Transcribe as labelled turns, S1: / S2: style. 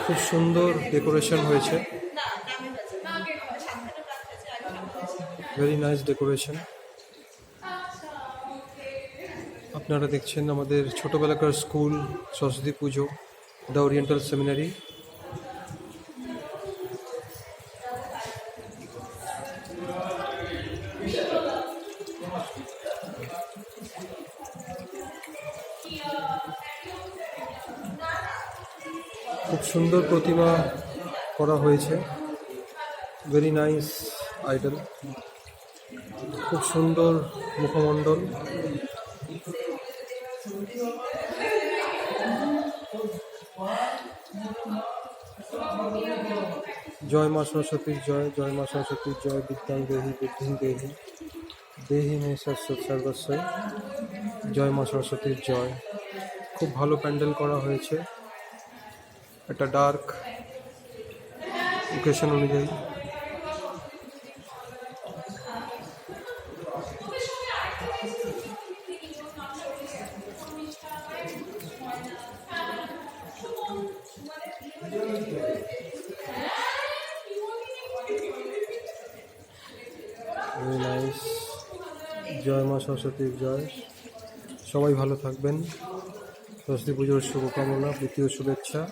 S1: খুব সুন্দর ডেকোরেশন হয়েছে, ভেরি নাইস ডেকোরেশন। আপনারা দেখছেন আমাদের ছোটবেলাকার school Saraswati Puja, the oriental seminary. খুব সুন্দর প্রতিমা করা হয়েছে, ভেরি নাইস আইডল, খুব সুন্দর মুখমণ্ডল। জয় মা সরস্বতীর জয়, জয় মা সরস্বতীর জয়। বিদ্যাং দেহি বুদ্ধিং দেহি, দেহি মে সর্বস্বই। জয় মা সরস্বতীর জয়। খুব ভালো প্যান্ডেল করা হয়েছে, একটা ডার্ক ওকেশন অনুযায়ী। Very nice. জয় মা সরস্বতীর জয়। সবাই ভালো থাকবেন। সরস্বতী পুজোর শুভকামনা, প্রীতি ও শুভেচ্ছা।